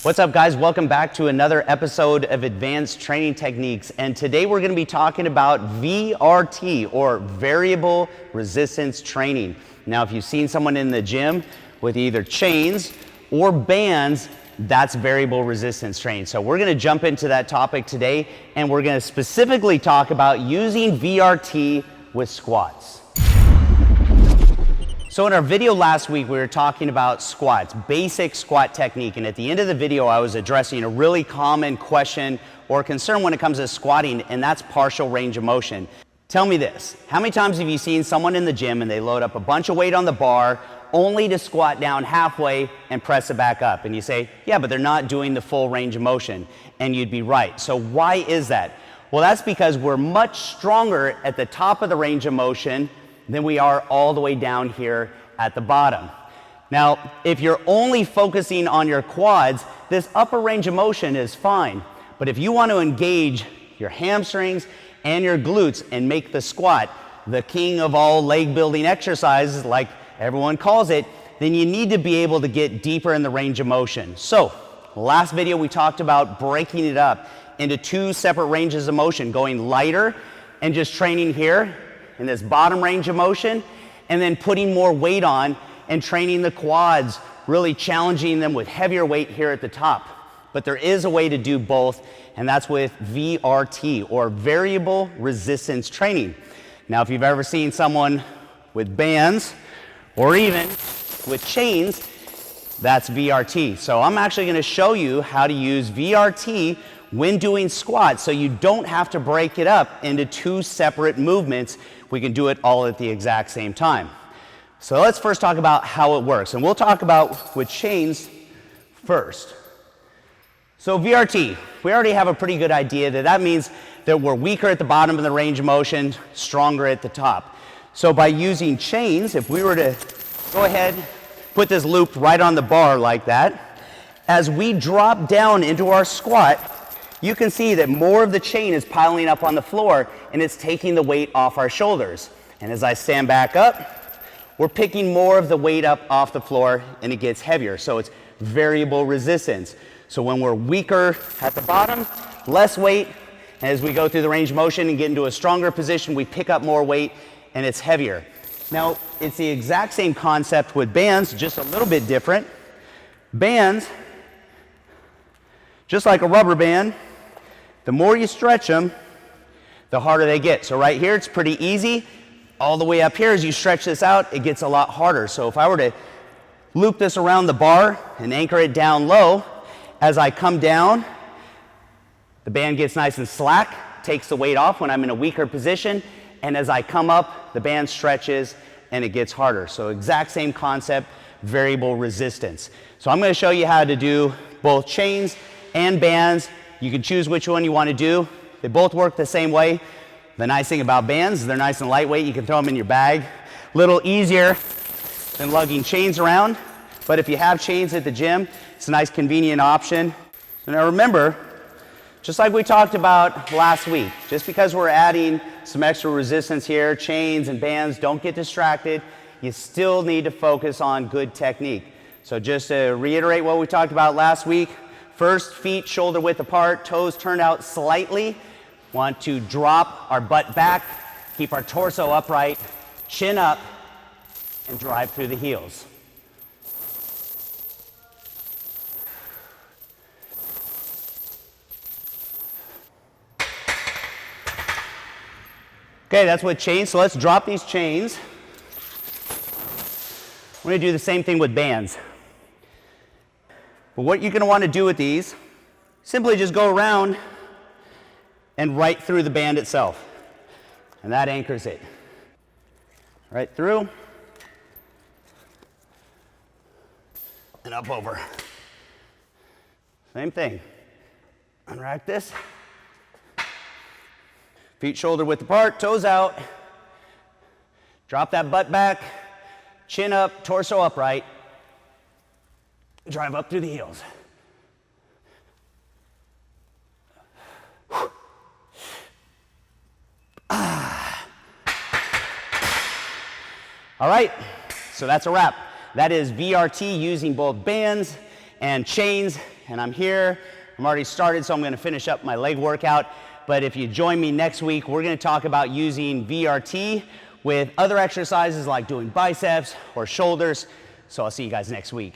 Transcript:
What's up, guys? Welcome back to another episode of Advanced Training Techniques, and today we're going to be talking about VRT, or Variable Resistance Training. Now, if you've seen someone in the gym with either chains or bands, that's variable resistance training. So we're going to jump into that topic today, and we're going to specifically talk about using VRT with squats. So in our video last week, we were talking about squats, basic squat technique, and at the end of the video, I was addressing a really common question or concern when it comes to squatting, and that's partial range of motion. Tell me this, how many times have you seen someone in the gym and they load up a bunch of weight on the bar only to squat down halfway and press it back up? And you say, yeah, but they're not doing the full range of motion, and you'd be right. So why is that? Well, that's because we're much stronger at the top of the range of motion than we are all the way down here at the bottom. Now, if you're only focusing on your quads, this upper range of motion is fine. But if you want to engage your hamstrings and your glutes and make the squat the king of all leg building exercises, like everyone calls it, then you need to be able to get deeper in the range of motion. So, last video we talked about breaking it up into two separate ranges of motion, going lighter and just training here in this bottom range of motion, and then putting more weight on and training the quads, really challenging them with heavier weight here at the top. But there is a way to do both, and that's with VRT, or variable resistance training. Now, if you've ever seen someone with bands or even with chains, that's VRT. So I'm actually going to show you how to use VRT when doing squats, so you don't have to break it up into two separate movements. We can do it all at the exact same time. So let's first talk about how it works, and we'll talk about with chains first. So VRT, we already have a pretty good idea that means that we're weaker at the bottom of the range of motion, stronger at the top. So by using chains, if we were to go ahead, put this loop right on the bar like that, as we drop down into our squat, you can see that more of the chain is piling up on the floor and it's taking the weight off our shoulders. And as I stand back up, we're picking more of the weight up off the floor and it gets heavier. So it's variable resistance. So when we're weaker at the bottom, less weight, and as we go through the range of motion and get into a stronger position, we pick up more weight and it's heavier. Now, it's the exact same concept with bands, just a little bit different. Bands, just like a rubber band, the more you stretch them, the harder they get. So right here, it's pretty easy. All the way up here, as you stretch this out, it gets a lot harder. So if I were to loop this around the bar and anchor it down low, as I come down, the band gets nice and slack, takes the weight off when I'm in a weaker position, and as I come up, the band stretches and it gets harder. So exact same concept, variable resistance. So I'm going to show you how to do both chains and bands. You can choose which one you want to do. They both work the same way. The nice thing about bands is they're nice and lightweight. You can throw them in your bag. A little easier than lugging chains around. But if you have chains at the gym, it's a nice convenient option. So now remember, just like we talked about last week, just because we're adding some extra resistance here, chains and bands, don't get distracted. You still need to focus on good technique. So just to reiterate what we talked about last week, first, feet shoulder width apart, toes turned out slightly. Want to drop our butt back, keep our torso upright, chin up, and drive through the heels. Okay, that's with chains, so let's drop these chains. We're going to do the same thing with bands. But what you're going to want to do with these, simply just go around and right through the band itself. And that anchors it. Right through. And up over. Same thing. Unrack this. Feet shoulder width apart, toes out. Drop that butt back. Chin up, torso upright. Drive up through the heels. All right, so that's a wrap. That is VRT using both bands and chains and I'm here. I'm already started, so I'm gonna finish up my leg workout. But if you join me next week, we're gonna talk about using VRT with other exercises like doing biceps or shoulders. So I'll see you guys next week.